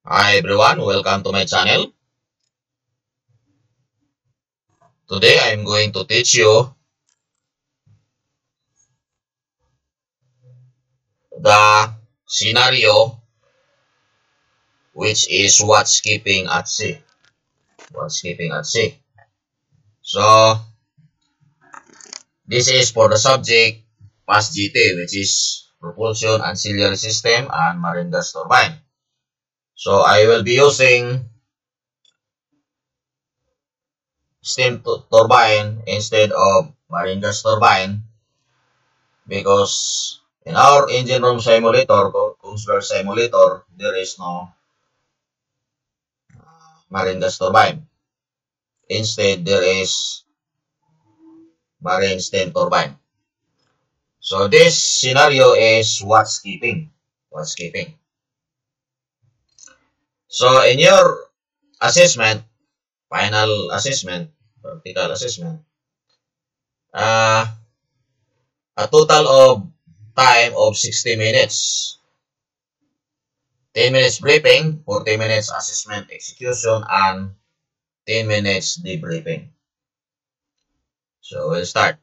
Hi everyone, welcome to my channel. Today I'm going to teach you the scenario which is what's keeping at sea. What's keeping at sea. So this is for the subject PAS GT, which is propulsion auxiliary system and marine gas turbine. So I will be using steam turbine instead of marine gas turbine because in our engine room simulator, Kongsberg simulator, there is no marine gas turbine. Instead, there is marine steam turbine. So this scenario is what's keeping. What's keeping. So in your assessment, final assessment, practical assessment, uh, a total of time of 60 minutes. 10 minutes briefing, 40 minutes assessment execution, and 10 minutes debriefing. So we'll start.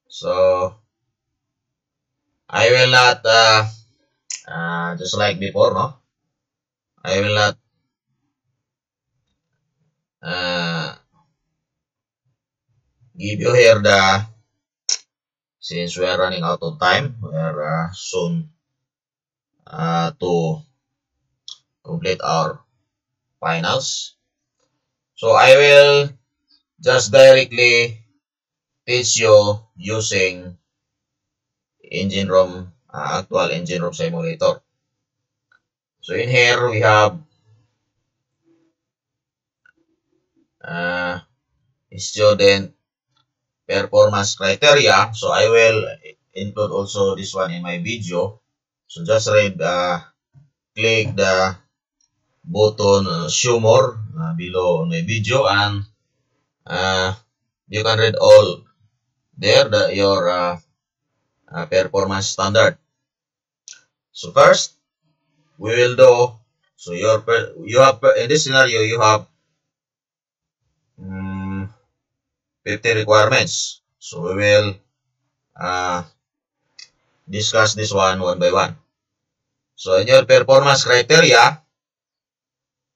So I will not, just like before, no? I will not uh, give you here since we are running out of time, we are soon to complete our finals. So I will just directly teach you using engine room, actual engine room simulator. So in here we have uh, student performance criteria. So I will include also this one in my video. So just read, click the button show more below my video, and you can read all there your performance standard. So first we will do, so you have in this scenario you have 50 requirements. So we will discuss this one by one. So in your performance criteria,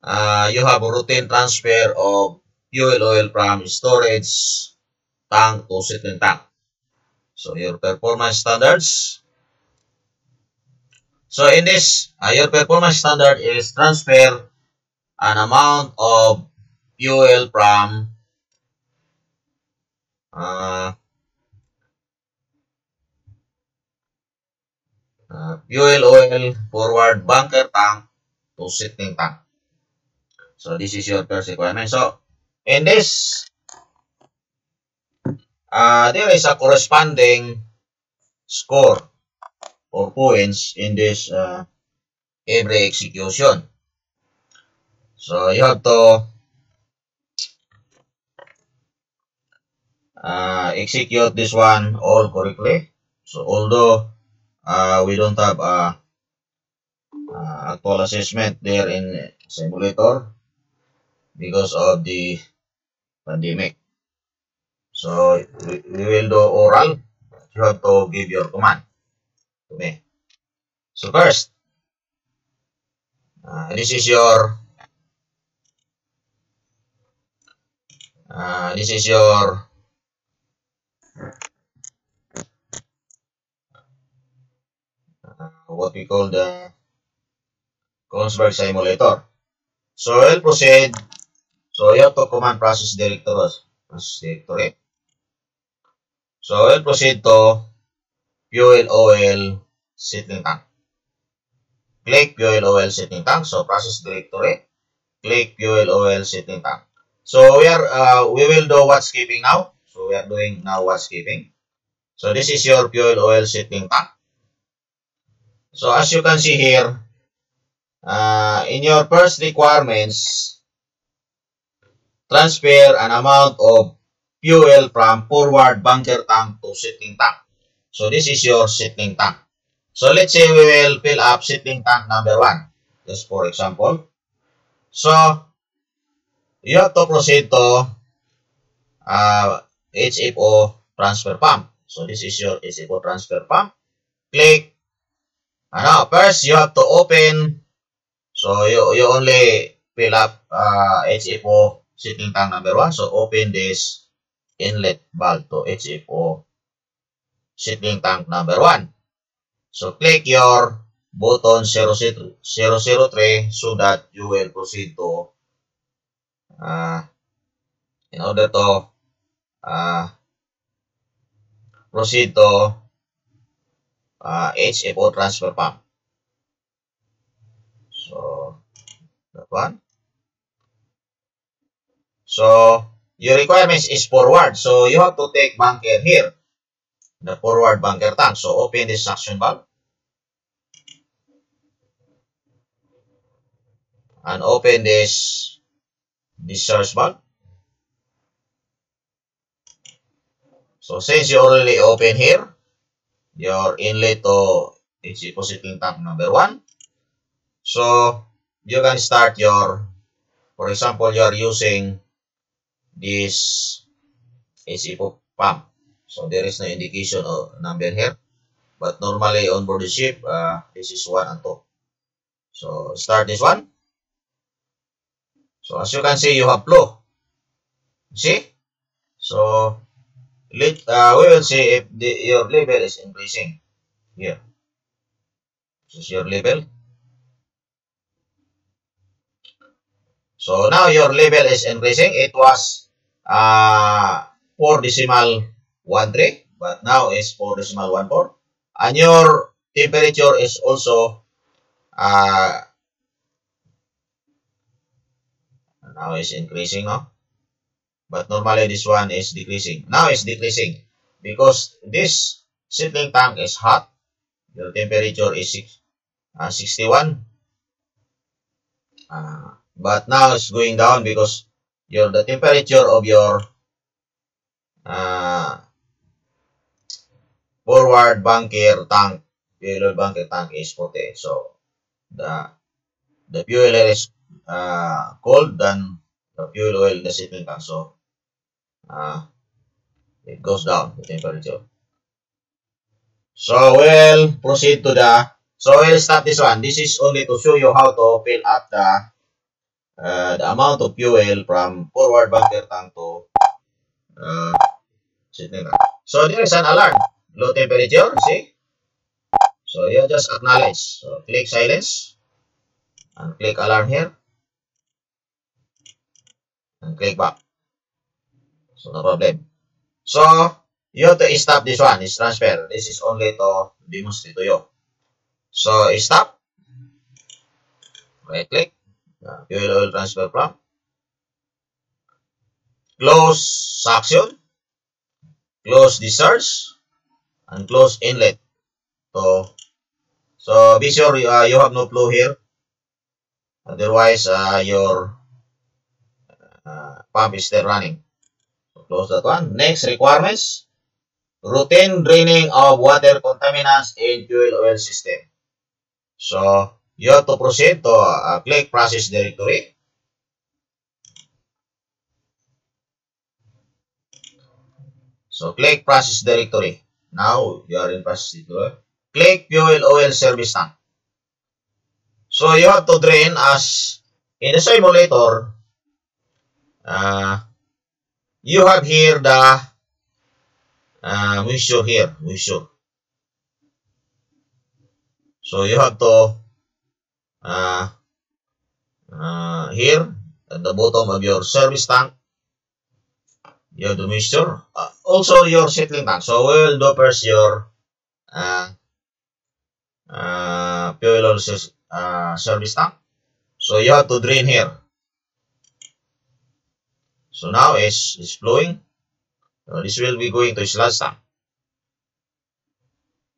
you have a routine transfer of fuel oil from storage tank to settling tank. So your performance standards. So in this, your performance standard is transfer an amount of fuel from fuel oil forward bunker tank to settling tank. So this is your first requirement. So in this, there is a corresponding score or points in this every execution. So you have to execute this one all correctly. So although we don't have actual assessment there in simulator because of the pandemic. So we will do oral. You have to give your command to me. So first, this is your what we call the Kongsberg simulator. So we'll proceed. So you have to command process directory. So we'll proceed to fuel oil settling tank. Click fuel oil settling tank. So process directory. Click fuel oil settling tank. So we will do what's keeping now. So we are doing now what's keeping. So this is your fuel oil settling tank. So as you can see here, in your first requirements, transfer an amount of fuel from forward bunker tank to settling tank. So this is your settling tank. So let's say we will fill up settling tank number 1. just for example. So, you have to proceed to HFO transfer pump. So, this is your HFO transfer pump. Click. First, you have to open. So, you only fill up HFO settling tank number 1. So, open this inlet valve to HFO settling tank number 1. So, click your button 003 so that you will proceed to in order to proceed to HFO transfer pump. So, that one. So, your requirements is forward. So, you have to take bunker here, the forward bunker tank. So, open this suction valve and open this discharge valve. So, since you already open here, your inlet to HFO settling tank number 1. So, you can start your, for example, you are using this HFO pump. So, there is no indication of number here. But normally on board the ship, this is 1 and 2. So, start this one. So, as you can see, you have flow. See? So, we will see if your level is increasing. Here. This is your level. So, now your level is increasing. It was 4.13, but now is 4.14. And your temperature is also now is increasing, no? But normally this one is decreasing. Now it's decreasing because this settling tank is hot. Your temperature is 61. But now it's going down because the temperature of your forward bunker tank, fuel bunker tank is 40. So the fuel air is cold than the fuel oil, the settling tank. So it goes down the temperature. So we'll proceed to we'll stop this one. This is only to show you how to fill up the amount of fuel from forward bunker tank to settling tank. So there is an alarm, low temperature, see? So you just acknowledge. So click silence and click alarm here and click back. So no problem. So you have to stop this one, it's transfer. This is only to demonstrate to you. So stop. Right click. Fuel oil transfer pump. Close suction. Close discharge. And close inlet. So be sure you have no flow here. Otherwise, your pump is still running. So close that one. Next requirements. Routine draining of water contaminants in fuel oil system. So you have to proceed to click process directory. So click process directory. Now you are in process directory. Click fuel oil service tank. So you have to drain as in the simulator. You have here the moisture here, moisture. So you have to here at the bottom of your service tank, you have the moisture. Also your settling tank. So we will do first your fuel oil service tank. So you have to drain here. So now it's flowing. So this will be going to sludge tank.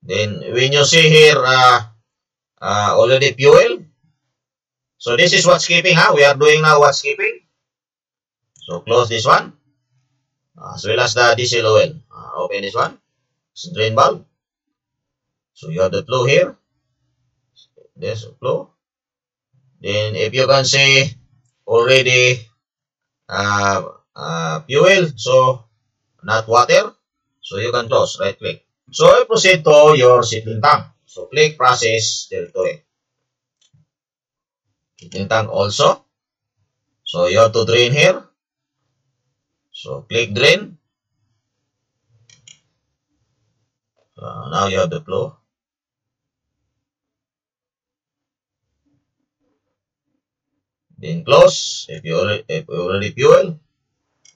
Then when you see here already fuel. So this is what's keeping. We are doing now what's keeping. So close this one. As well as the diesel oil. Open this one. It's drain valve. So you have the flow here. There's a flow. Then if you can see already fuel, so not water, so you can close, right click. So I proceed to your settling tank. So click process directory. Settling tank also. So you have to drain here. So click drain. Now you have the flow. Then close. If you already fuel,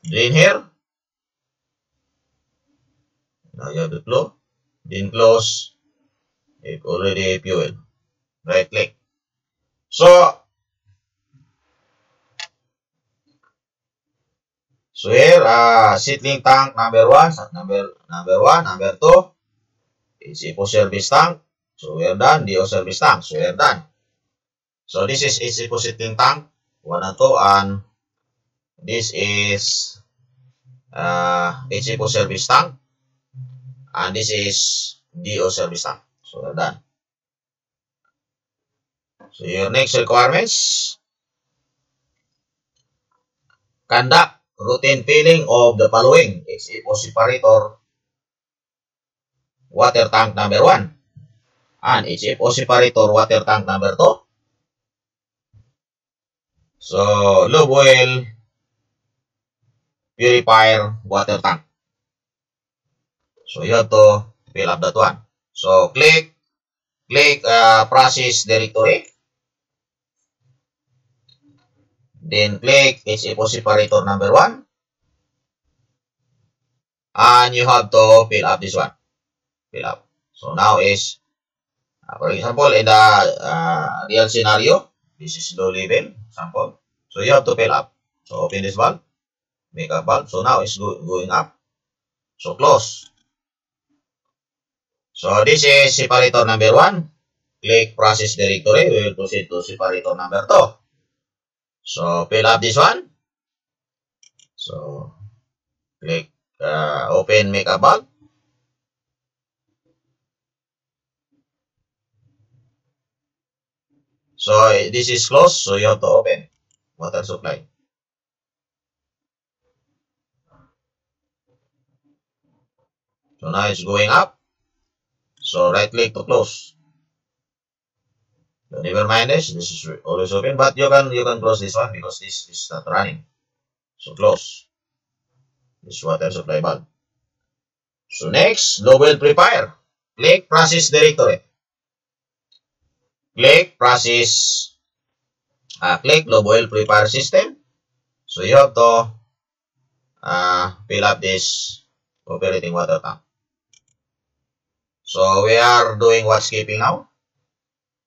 drain here. Now you have the flow. Then close. If already fuel, right click. So here, settling tank number 1, number 1, number 2, HFO service tank. So we are done. DO service tank. So we are done. So this is HFO settling tank 1 and 2, and this is HFO service tank, and this is DO service tank. So we are done. So your next requirements: conduct routine filling of the following HFO separator water tank number 1 and HFO separator water tank number 2. So low boil purifier water tank. So you have to fill up that one. So click process directory. Then click HFO separator number 1. And you have to fill up this one. Fill up. So now is, for example, in the real scenario, this is low level sample. So you have to fill up. So open this valve, make a valve. So now it's going up. So close. So this is separator number 1. Click process directory. We will proceed to separator number 2. So fill up this one. So click open, make a valve. So this is closed, so you have to open water supply. So now it's going up. So right click to close. So never mind this is always open, but you can close this one because this is not running. So close. This water supply valve. So next, low boil purifier. Click process directory. Click process. Click low boil purifier system. So you have to fill up this operating water tank. So we are doing watscaping now.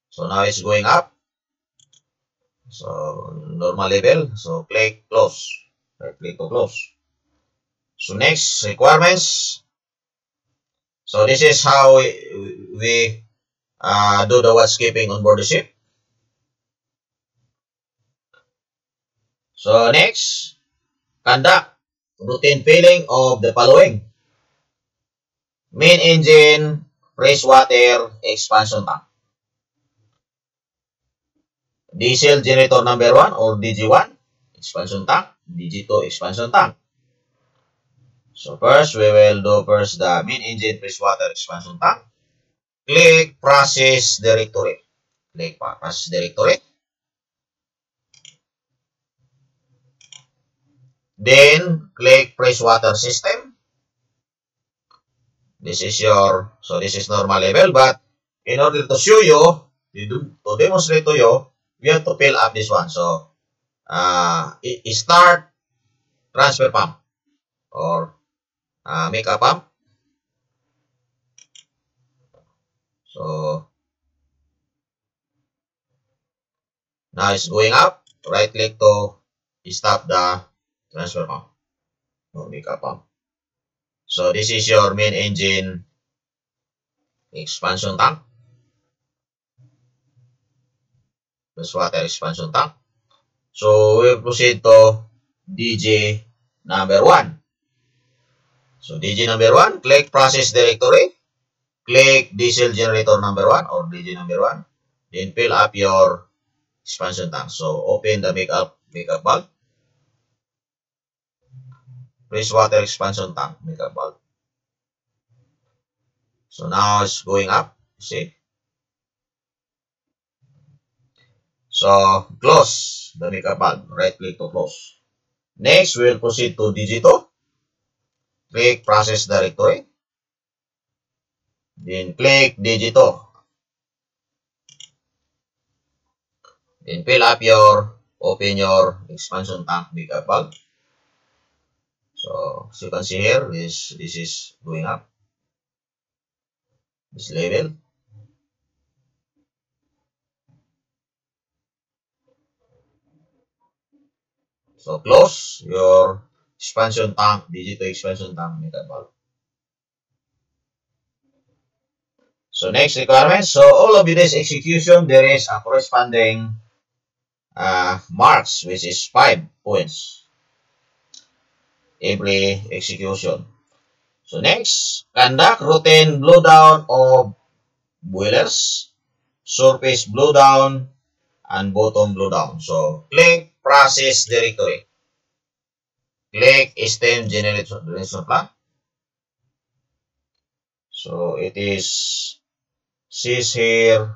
So now it's going up. So normal level. So click close. Right click to close. So next, requirements. So this is how we do the watscaping on board the ship. So next, conduct routine filling of the following: main engine freshwater expansion tank, diesel generator number 1 or DG1 expansion tank, DG2 expansion tank. So first, we will do first the main engine freshwater expansion tank. Click process directory. Click process directory. Then click freshwater system. This is your, so this is normal level, but in order to show you, to demonstrate to you, we have to fill up this one. So start transfer pump or make a pump. So now it's going up. Right click to stop the transfer pump or make a pump. So this is your main engine expansion tank, freshwater expansion tank. So we proceed to DG number 1. So DG number 1, click process directory, click diesel generator number 1 or DG number 1, then fill up your expansion tank. So open the makeup valve. Water expansion tank makeup valve. So now it's going up. See? So close the makeup valve. Right click to close. Next, we'll proceed to Digito. Click Process Directory. Then click Digito. Then open your expansion tank makeup valve. So as you can see here, this is going up. This level. So close your expansion tank, Digito expansion tank makeup valve. So next requirement. So all of this execution, there is a corresponding marks, which is 5 points every execution. So next, conduct routine blowdown of boilers, surface blowdown, and bottom blowdown. So click Process Directory. Click Steam Generation Plan. So it is says here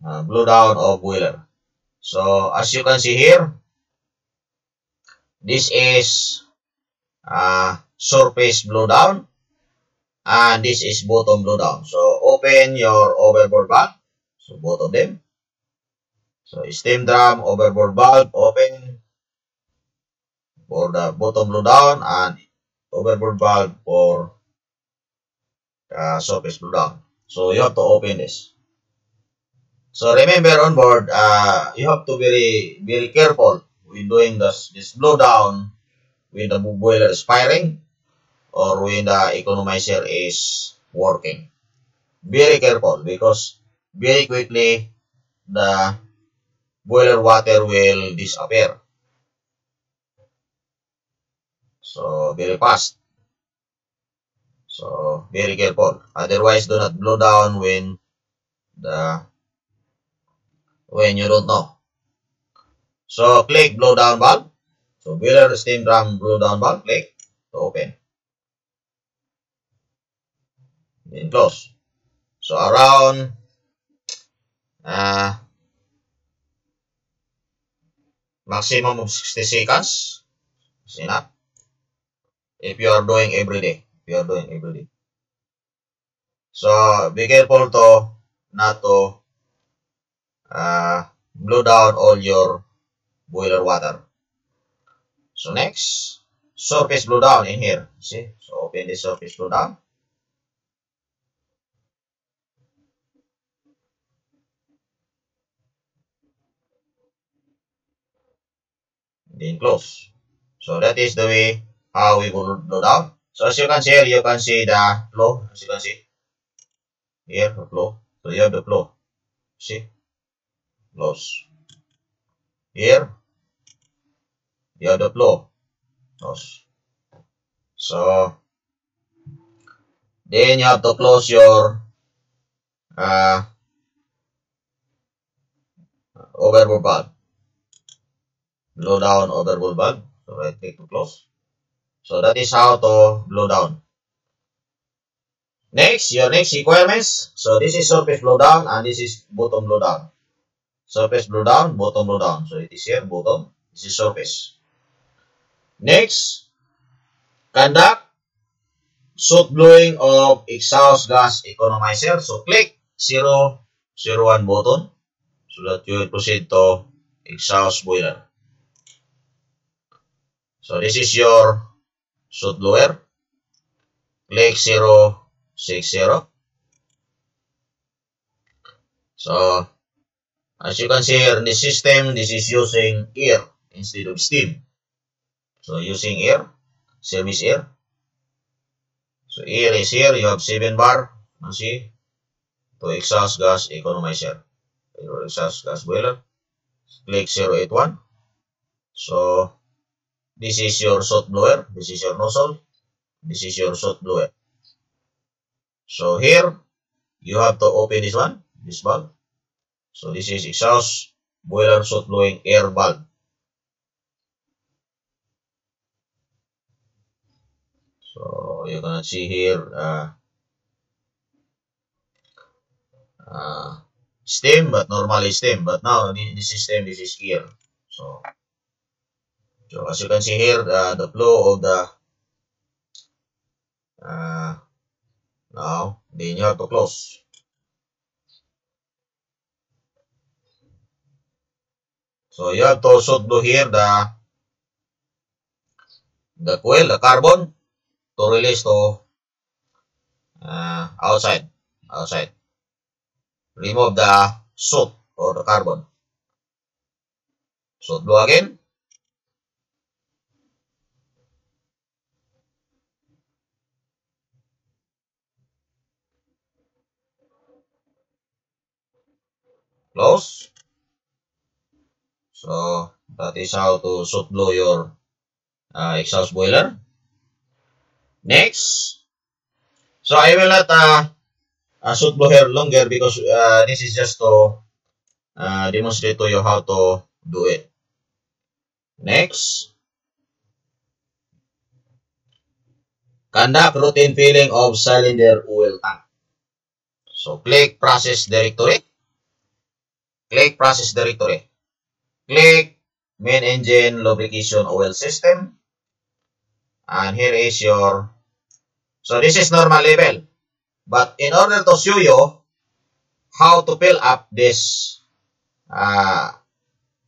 blowdown of boiler. So as you can see here, this is surface blowdown and this is bottom blowdown. So open your overboard valve. So both of them. So steam drum overboard valve open for the bottom blowdown and overboard valve for surface blowdown. So you have to open this. So remember on board, you have to be very careful when doing this blowdown when the boiler is firing or when the economizer is working. Very careful because very quickly the boiler water will disappear. So very fast. So very careful. Otherwise, do not blow down when you don't know. So click blow down valve. So boiler steam drum blow down valve. Click to open. Then close. So around maximum of 60 seconds is enough. If you are doing every day. So be careful to not to blow down all your boiler water. So next, surface blow down in here. See? So open the surface blow down. Then close. So that is the way how we will blow down. So as you can see here, you can see the flow. As you can see here, the flow. So you have the flow. See? Close. Here, you have the flow. Close. So then you have to close your overboard valve. Blow down overboard valve. So right click to close. So that is how to blow down. Next, your next requirements. So this is surface blow down and this is bottom blow down. Surface blow down, bottom blow down. So it is here bottom. This is surface. Next, conduct soot blowing of exhaust gas economizer. So click 001 button so that you will proceed to exhaust boiler. So this is your soot blower. Click 060. So as you can see here in the system, this is using air instead of steam. So using air, service air. So air is here, you have 7 bar, you see, to exhaust gas economizer. Your exhaust gas boiler. Click 081. So this is your soot blower, this is your nozzle, this is your soot blower. So here, you have to open this one, this valve. So this is exhaust boiler soot blowing air valve. So you can see here steam, but normally steam. But now this is steam, this is air. So as you can see here, the flow of the now then you have to close. So you have to soot blow here the coil, the carbon, to release to outside. Remove the soot or the carbon. Soot blow again. Close. So that is how to soot blow your exhaust boiler. Next. So I will not soot blow here longer because this is just to demonstrate to you how to do it. Next. Conduct routine filling of cylinder oil tank. So click process directory. Click process directory. Click main engine lubrication oil system. And here is your, so this is normal level. But in order to show you how to fill up this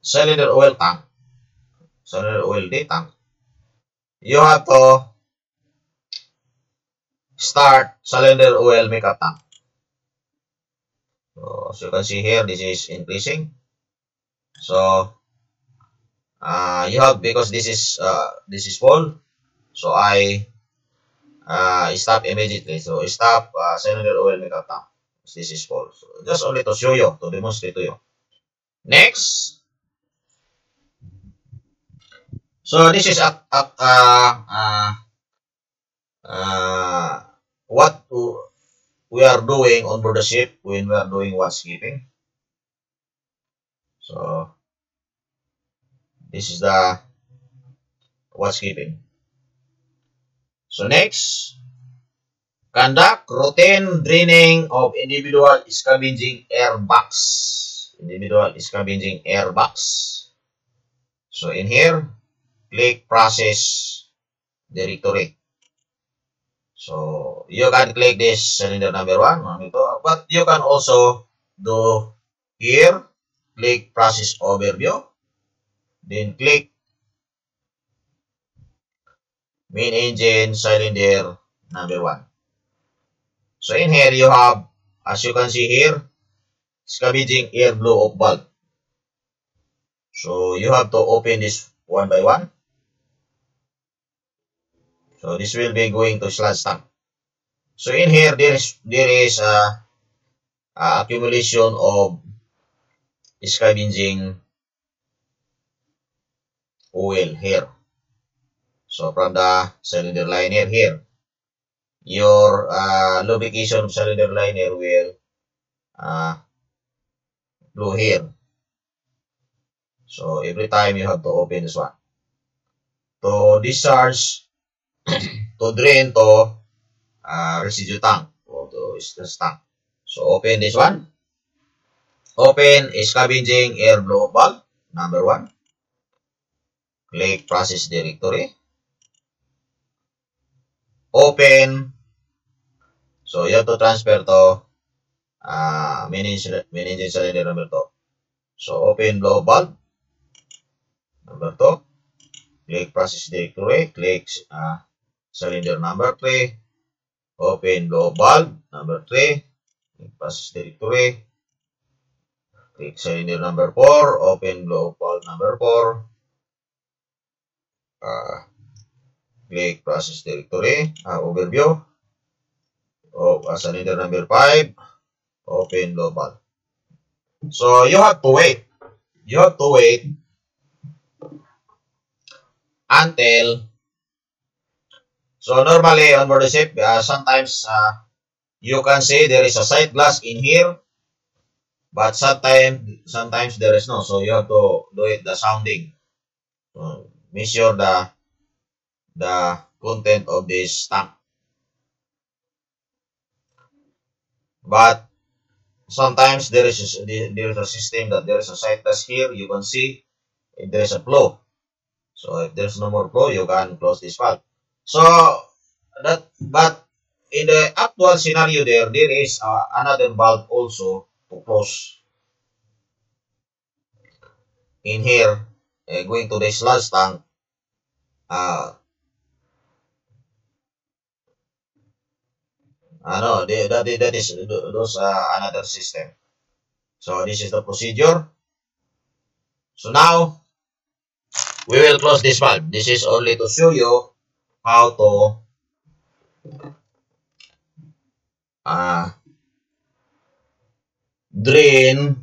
cylinder oil tank, cylinder oil D tank, you have to start cylinder oil makeup tank. So as you can see here, this is increasing. So you have, because this is full, so I stop immediately. So stop cylinder oil makeup tank. This is full. So just only to show you, to demonstrate to you. Next. So this is what we are doing on board the ship when we are doing waterskipping. So this is the waterskipping. So next, conduct routine draining of individual scavenging air box. Individual scavenging air box. So in here, click process directory. So you can click this cylinder number 1, but you can also do here, click process overview, then click main engine cylinder number 1. So in here you have, as you can see here, scavenging air blow off valve. So you have to open this one by one. So this will be going to sludge tank. So in here there is accumulation of scavenging oil here. So from the cylinder liner here, your lubrication cylinder liner will blow here. So every time you have to open this one to discharge, to drain to residue tank or to stress tank. So open this one. Open scavenging air blow valve number 1. Click process directory. Open. So you have to transfer to main engine cylinder number 2. So open blow valve number 2. Click process directory. Click cylinder number 3. Open blow valve number 3. Click process directory. Click cylinder number 4. Open blow valve number 4. Click process directory. Overview. Cylinder number 5. Open blow valve. So you have to wait. You have to wait until, so normally on board the ship, sometimes you can see there is a sight glass in here. But sometimes there is no. So you have to do it the sounding. Measure the content of this tank. But sometimes there is a system that there is a side test here. You can see if there is a flow. So if there's no more flow, you can close this valve. So but in the actual scenario there is another valve also to close in here, going to the sludge tank. No, that is those another system. So this is the procedure. So now we will close this valve. This is only to show you how to uh, drain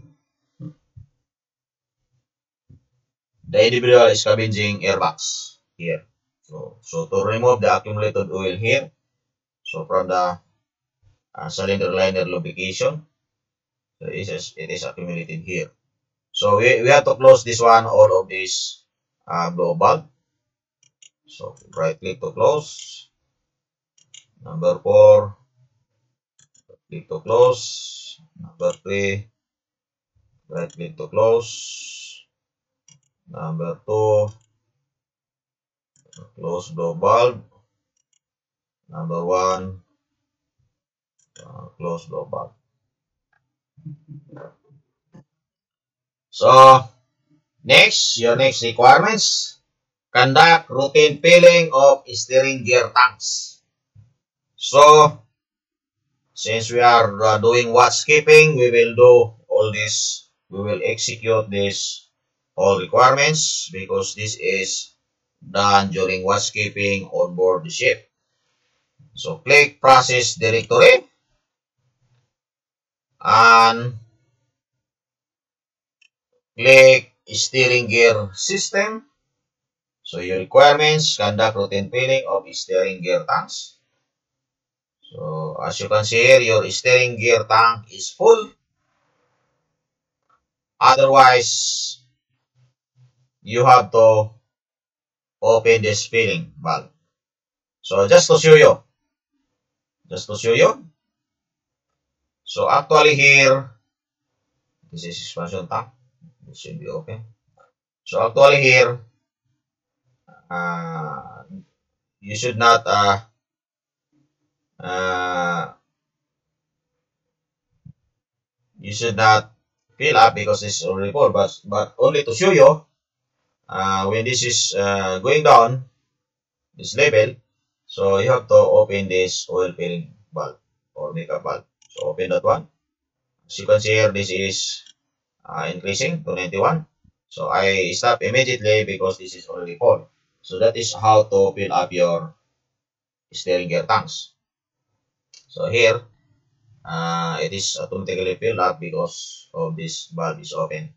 the individual scavenging airbox here. So to remove the accumulated oil here, so from the cylinder liner lubrication, so it is accumulated here. So we have to close this one, all of this blow valve. So right click to close. Number 4, click to close. Number 3, right click to close. Number 2, close blow valve. Number 1, close blow valve. So next, your next requirements: conduct routine filling of steering gear tanks. So since we are doing watchkeeping, we will do all this. We will execute this all requirements because this is done during watchkeeping on board the ship. So click process directory and click steering gear system. So your requirements: conduct routine filling of steering gear tanks. So as you can see here, your steering gear tank is full. Otherwise, you have to open this filling valve. So just to show you. So actually here, this is expansion tank. It should be open. So actually here, you should not fill up because it's already full. But only to show you, when this is going down this level, so you have to open this oil filling valve or makeup valve. So open that one. As you can see here, this is increasing to 91. So I stop immediately because this is already full. So that is how to fill up your steering gear tanks. So here, it is automatically filled up because of this valve is open.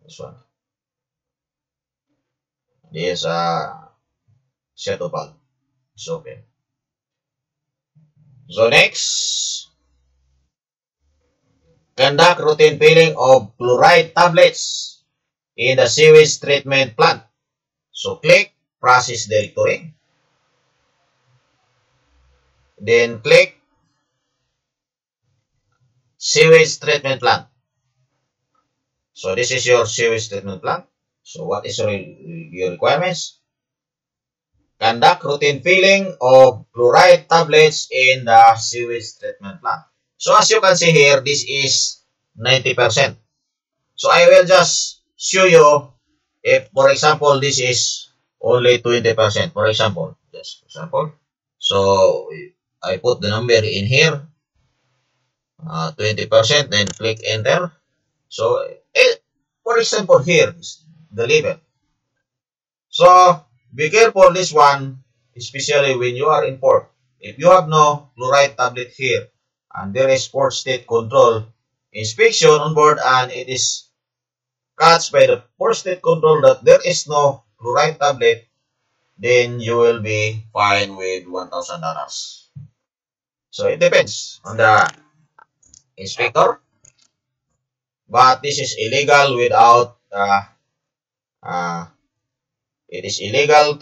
This one. This setup valve is open. So next, conduct routine filling of chloride tablets in the sewage treatment plant. So click process directory. Then click sewage treatment plant. So this is your sewage treatment plant. So what is your requirements? Conduct routine filling of chloride tablets in the sewage treatment plant. So as you can see here, this is 90%. So I will just show you if, for example, this is only 20%. For example, just for example. So I put the number in here, 20%, then click enter. So for example, here is the label. So be careful this one, especially when you are in port. If you have no chloride tablet here, and there is port state control inspection on board, and it is catched by the port state control that there is no chloride tablet, then you will be fined with $1,000. So it depends on the inspector. But this is illegal without, it is illegal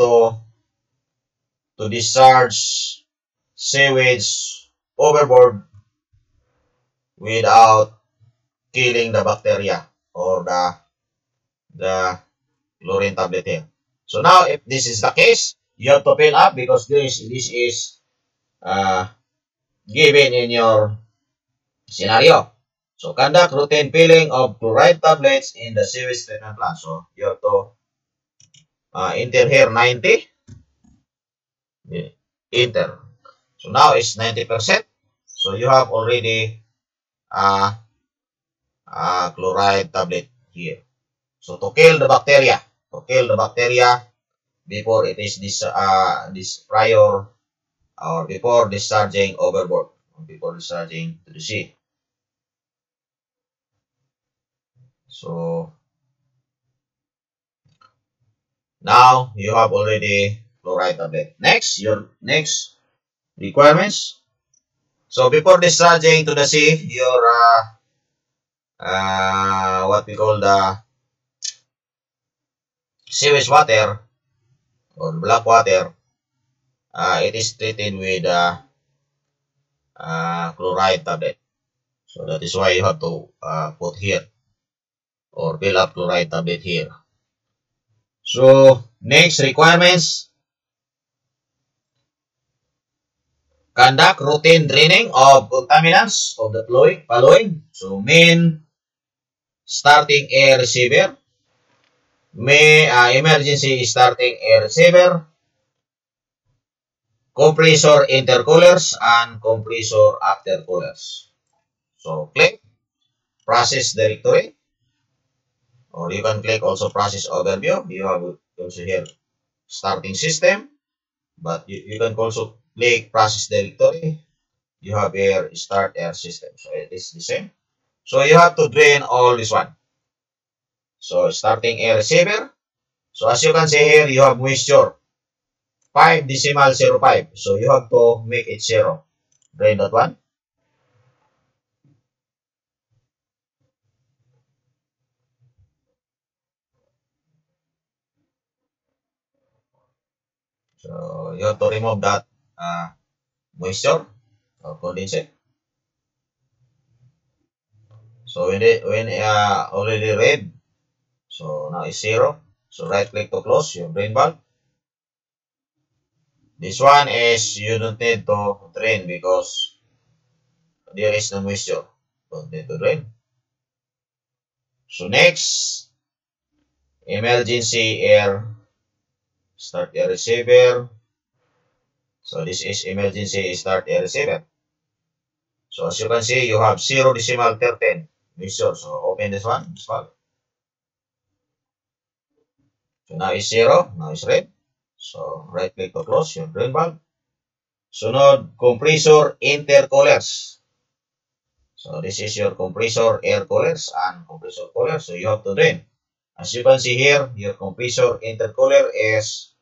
to discharge sewage overboard without killing the bacteria or the chlorine tablet here. So now, if this is the case, you have to fill up because this is given in your scenario. So conduct routine filling of chloride tablets in the sewage treatment plant. So you have to enter here 90. Enter. So now it's 90%. So you have already chloride tablet here. So to kill the bacteria, before it is this prior or before discharging overboard, before discharging to the sea. So now you have already chloride tablet. Next, your next requirements. So before discharging to the sea, your what we call the sewage water or black water, it is treated with chloride tablet. So that is why you have to put here or fill up chloride tablet here. So next requirements, conduct routine draining of contaminants of the following. So main starting air receiver, emergency starting air receiver, compressor intercoolers, and compressor aftercoolers. So click process directory, or you can click also process overview. You have also here starting system, but you can also click process directory. You have here start air system. So it is the same. So you have to drain all this one. So starting air receiver. So as you can see here, you have moisture 5.05. So you have to make it 0. Drain that one. So you have to remove that moisture or condensate. So when already red, so now it's 0. So right click to close your drain valve. This one is you don't need to drain because there is no moisture. Don't need to drain. So next, emergency air start air receiver. So this is emergency start air receiver. So as you can see, you have 0.13 moisture. So open this one, this valve. So now it's 0, now it's red. So right click to close your drain valve. Sunod, compressor intercoolers. So this is your compressor air coolers and compressor cooler. So you have to drain. As you can see here, your compressor intercooler is,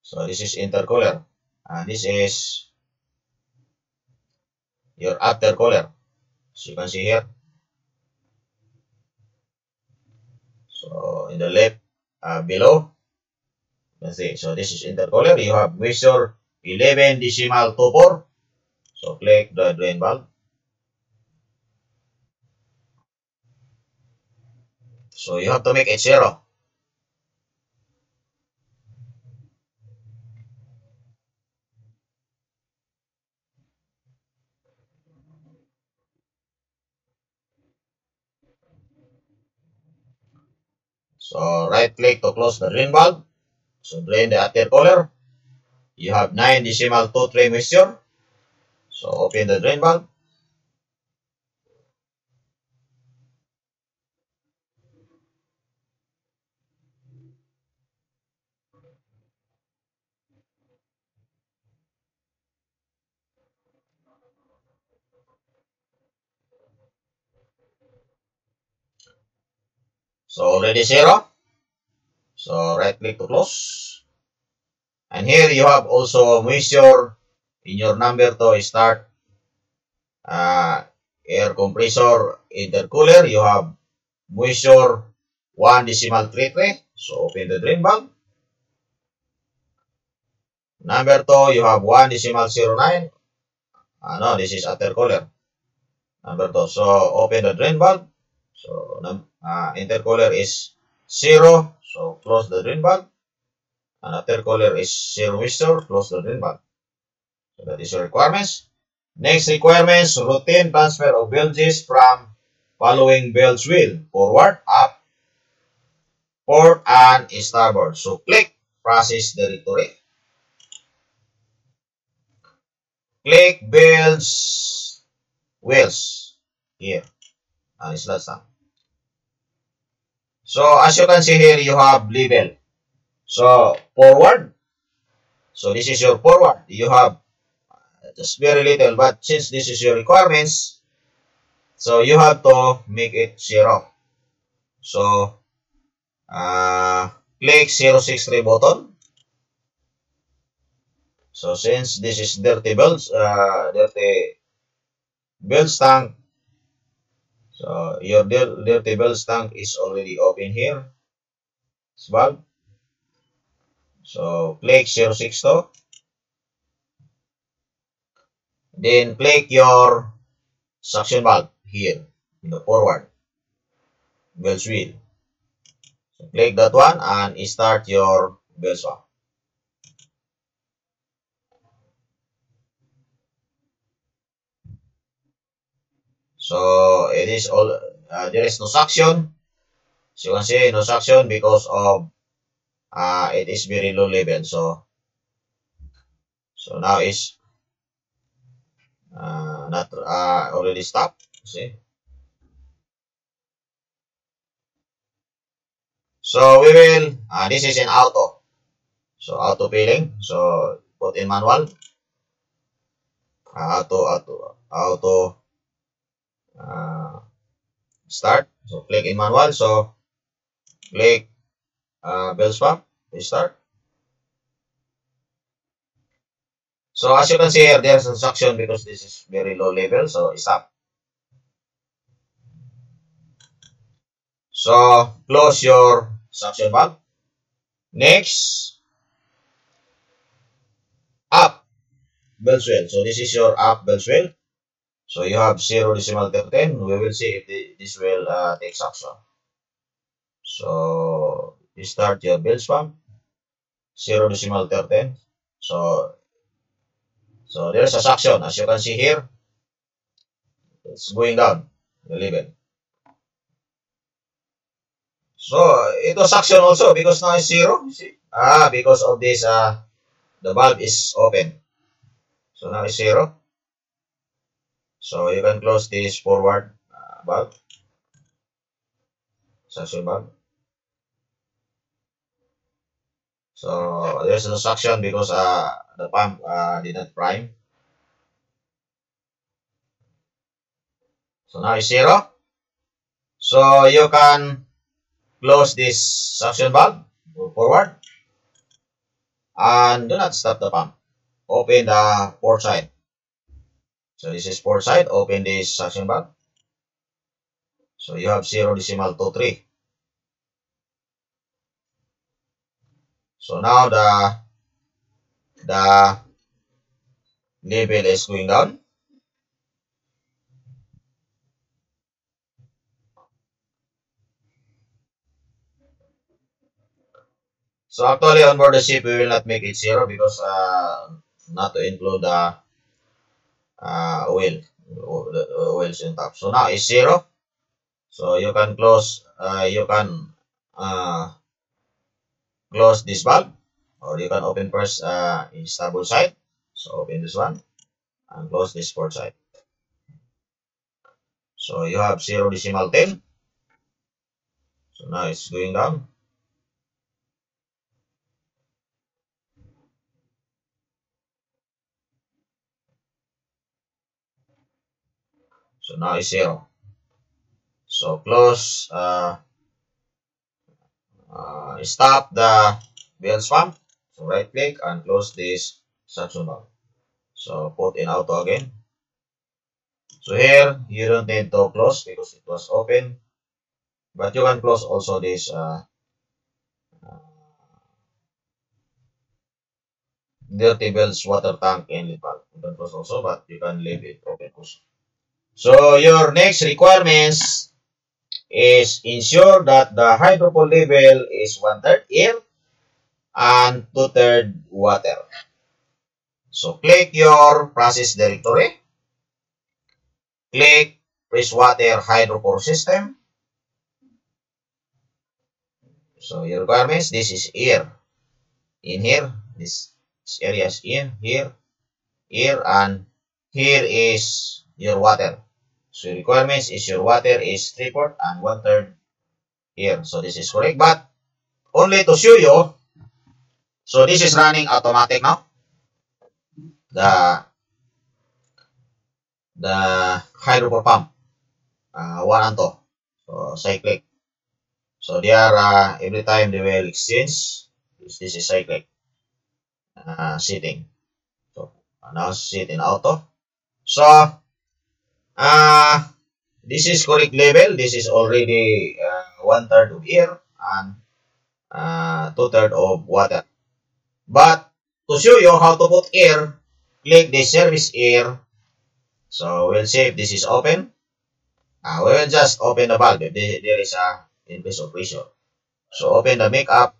so this is intercooler. And this is your aftercooler. As you can see here. So in the left below, let's see. So this is intercooler. You have moisture 11.24. So click the drain valve. So you have to make it 0. So right click to close the drain valve. So drain the aftercooler. You have 9.23 moisture. So open the drain valve. So already 0. So right click to close. And here you have also moisture in your number to start air compressor intercooler, you have moisture 1.33. So open the drain valve. Number 2, you have 1.09. No, this is intercooler. Number 2. So open the drain valve. So intercooler is 0. So close the drain valve. And intercooler is 0 moisture. Close the drain valve. So that is your requirements. Next requirements, routine transfer of gauges from following belts wheel, forward, up, port, and starboard. So click process directory. Click belts wheels here and slash down. So as you can see here, you have label. So forward. So this is your forward. You have just very little, but since this is your requirements, so you have to make it 0. So click 063 button. So since this is dirty belts tank, so your dirty belts tank is already open here. This valve. So click 062. Then click your suction valve here in the forward belts wheel. So click that one and start your belts valve. So it is all there is no suction. As you can see, no suction because of it is very low level. So now it's not already stopped. See. So we will this is in auto. So auto filling. So put in manual. Auto start. So click in manual. So click belts pump. Start. So as you can see here, there's a suction because this is very low level. So stop. So close your suction valve. Next, up belts wheel. So this is your up belts wheel. So you have 0.13. We will see if this will take suction. So you start your belts pump. 0.13. So there's a suction. As you can see here, it's going down the level. So it was suction also because now it's 0. You see? Because of this, the valve is open. So now it's 0. So you can close this forward valve, suction valve. So there's no suction because the pump did not prime. So now it's 0. So you can close this suction valve, go forward, and do not stop the pump. Open the port side. So this is port side. Open this suction valve. So you have 0.23. So now the level is going down. So actually on board the ship we will not make it 0 because not to include the oil, the oils in top. So now it's 0. So you can close close this valve, or you can open first in starboard side. So open this one and close this port side. So you have 0.10. So now it's going down. So now it's 0. So close, stop the belts pump. So right click and close this suction valve. So put in auto again. So here, you don't need to close because it was open. But you can close also this dirty bells water tank inlet valve. You can close also, but you can leave it open also. So your next requirements is ensure that the hydropool level is 1/3 air and 2/3 water. So click your process directory, click freshwater hydropour system. So your requirements, this is air. In here, this area is in here, and here is your water. So requirements is your water is 3/4 and 1/3 air. So this is correct, but only to show you. So this is running automatic now. The hydropour pump, 1 and 2. So cyclic. So they are every time they will exchange. This is cyclic setting. So now set in auto. So this is correct level. This is already 1/3 of air and 2/3 of water. But to show you how to put air, click the service air. So we'll see if this is open. We will just open the valve if there is a increase of pressure. So open the makeup,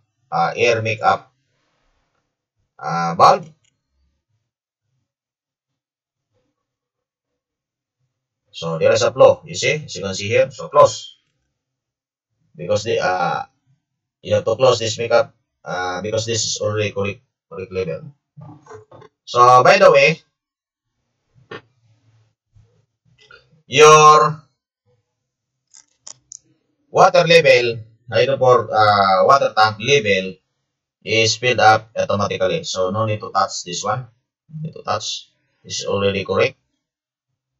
air makeup valve. So there is a flow, you see, as you can see here. So close, because you have to close this makeup because this is already correct level. So by the way, your water level, water tank level is filled up automatically. So no need to touch this one. No need to touch. This is already correct.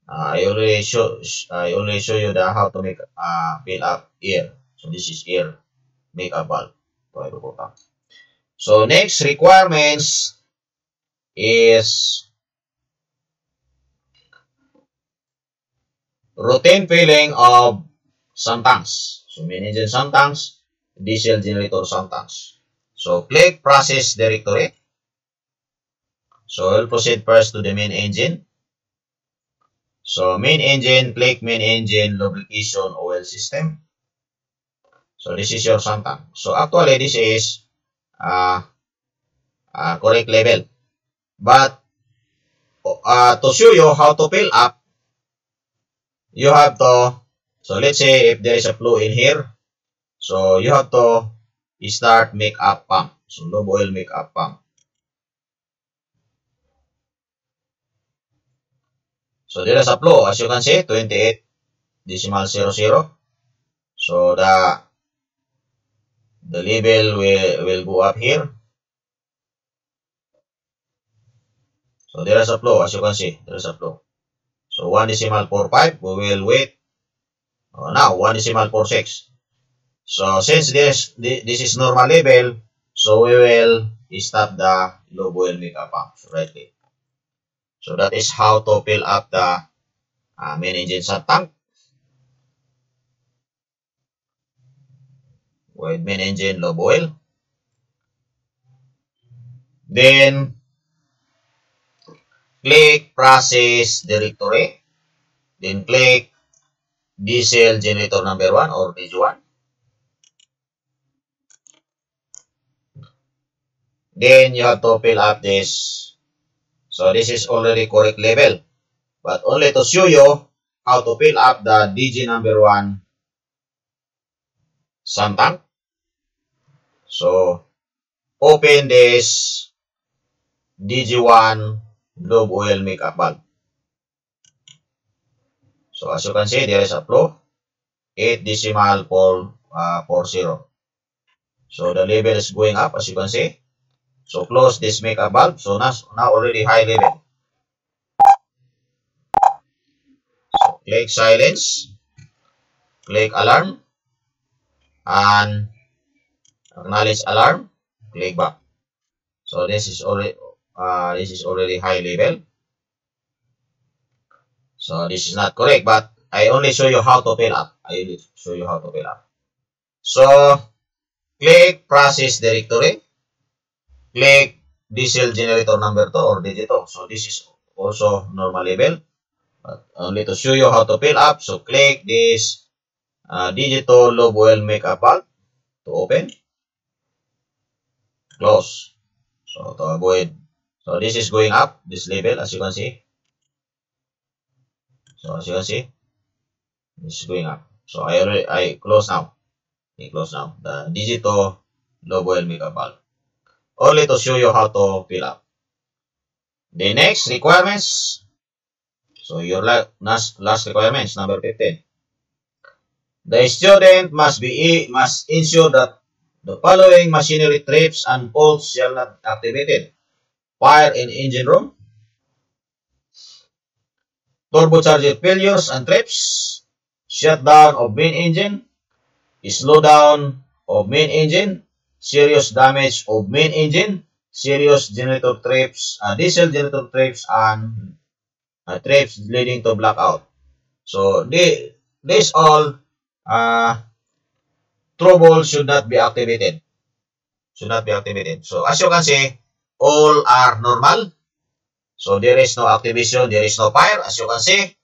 I already show you the how to make fill up air. So this is air makeup valve. So next requirements is routine filling of some tanks. So main engine some tanks, diesel generator some tanks. So click process directory. So we'll proceed first to the main engine. So main engine, click main engine lubrication oil system. So this is your sump tank. So actually this is correct level. But to show you how to fill up, you have to, so let's say if there is a flow in here, so you have to start make up pump. So lube oil make up pump. So there is a flow, as you can see, 28.00. So the level will go up here. So there is a flow, as you can see, there is a flow. So 1.45, we will wait. Now 1.46. So since this is normal level, so we will stop the lube oil makeup pump. So right click. So that is how to fill up the main engine sump tank with main engine lube oil. Then click process directory. Then click diesel generator number 1 or DG1. Then you have to fill up this. So this is already correct level. But only to show you how to fill up the DG number 1 sump tank. So open this DG1 lube oil makeup valve. So as you can see, there is a flow 8.40. So the level is going up, as you can see. So close this makeup valve. So now already high level. So click silence, click alarm, and acknowledge alarm. Click back. So this is already high level. So this is not correct, but I only show you how to fill up. I will show you how to fill up. So click process directory. Click diesel generator number 2 or digito. So this is also normal label, but only to show you how to fill up. So click this digito lobe oil makeup valve to open. Close. So to avoid. So this is going up, this label, as you can see. So as you can see, this is going up. So I close now. I close now. The digito lobe oil makeup valve. Only to show you how to fill up. The next requirements. So your last requirements, number 15. The student must ensure that the following machinery trips and faults shall not be activated: fire in engine room, turbocharger failures and trips, shutdown of main engine, slowdown of main engine, serious damage of main engine, serious generator trips, diesel generator trips, and trips leading to blackout. So this all trouble should not be activated. Should not be activated. So as you can see, all are normal. So there is no activation, there is no fire. As you can see,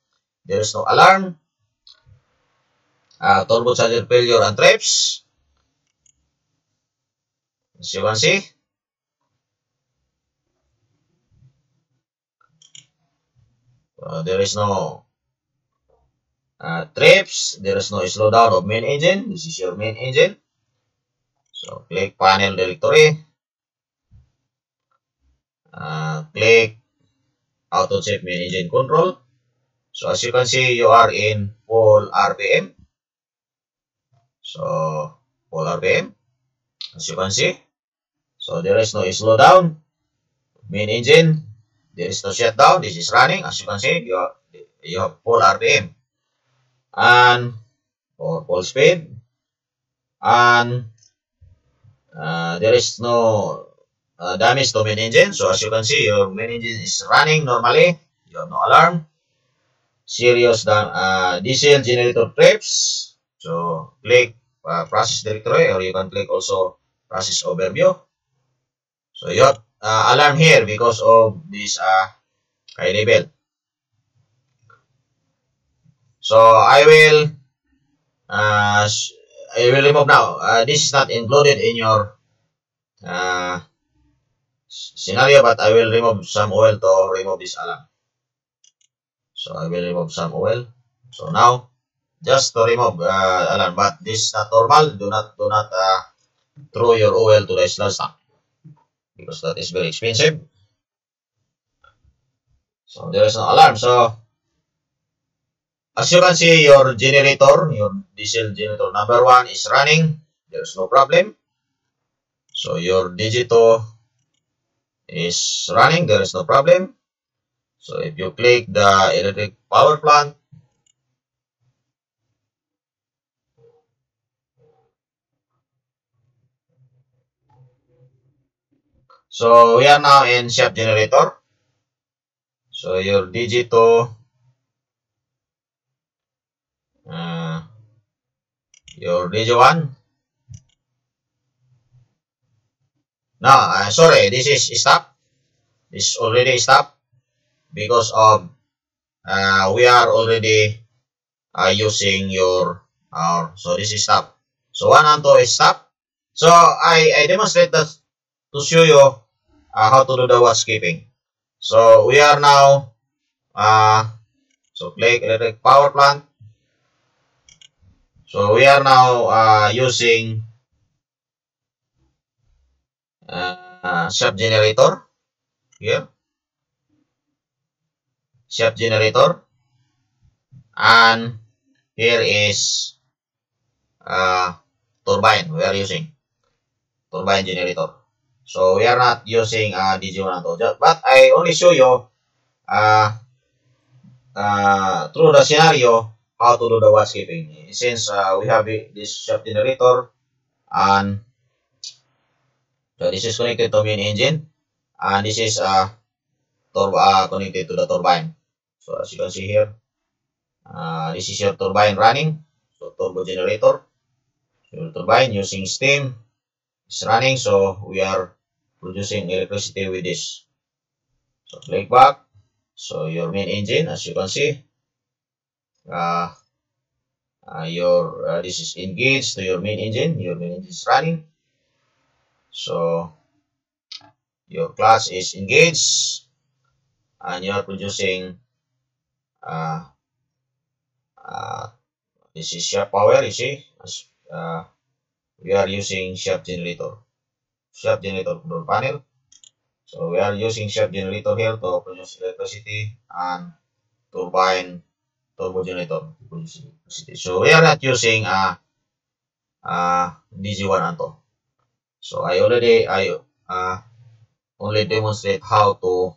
there is no alarm, turbocharger failure and trips. As you can see, there is no trips, there is no slowdown of main engine. This is your main engine. So click panel directory, click auto check main engine control. So as you can see, you are in full RPM. So full RPM, as you can see. So there is no slowdown, main engine, there is no shutdown. This is running. As you can see, you have full RPM and or full speed, and there is no damage to main engine. So as you can see, your main engine is running normally. You have no alarm. Serious diesel generator trips. So click process directory, or you can click also process overview. So you have alarm here because of this high level. So I will remove now. This is not included in your scenario, but I will remove some oil to remove this alarm. So I will remove some oil. So now, just to remove alarm, but this is not normal. Do not throw your oil to the sludge tank because that is very expensive. So there is no alarm. So as you can see, your generator, your diesel generator number 1 is running. There's no problem. So your digito is running. There is no problem. So if you click the electric power plant, so we are now in shaft generator. So your digito, your digit 1. No, sorry, this is stop. This is already stop because of we are already using your so this is stop. So 1 and 2 is stop. So I demonstrate that to show you how to do the housekeeping. So we are now so click electric power plant. So we are now using shaft generator here, shaft generator, and here is turbine. We are using turbine generator. So we are not using DG1 and 2, but I only show you through the scenario how to do the housekeeping. Since we have this shaft generator, and so this is connected to main engine, and this is connected to the turbine. So as you can see here, This is your turbine running. So turbo generator. Your turbine using steam is running. So we are producing electricity with this. So click back. So your main engine, as you can see, this is engaged to your main engine. Your main engine is running. So your clutch is engaged, and you are producing. This is shaft power. You see, we are using shaft generator control panel. So we are using shaft generator here to produce electricity, and turbine turbo generator to produce electricity. So we are not using DG1 Anto. So I only demonstrate how to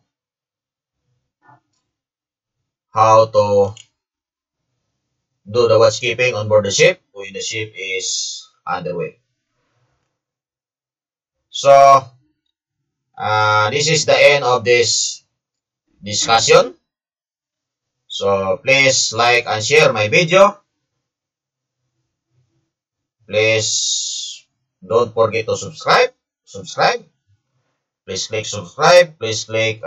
do the watch keeping on board the ship when the ship is underway. So this is the end of this discussion. So please like and share my video. Please don't forget to subscribe. Please click subscribe. Please click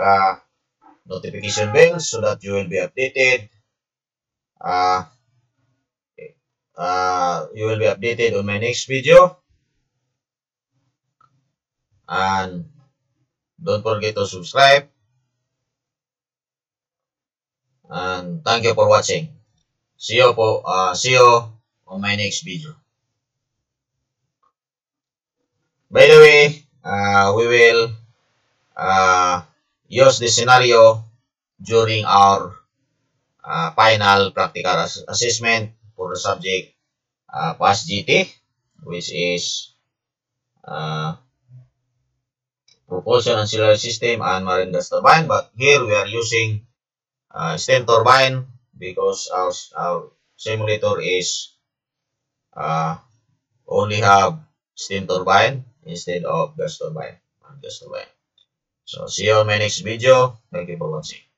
notification bell so that you will be updated. You will be updated on my next video. And don't forget to subscribe. And thank you for watching. See you on my next video. By the way, we will use this scenario during our final practical assessment for the subject PAS GT, which is propulsion ancillary system and marine gas turbine. But here we are using steam turbine because our simulator is only have steam turbine instead of gas turbine. So see you on my next video. Thank you for watching.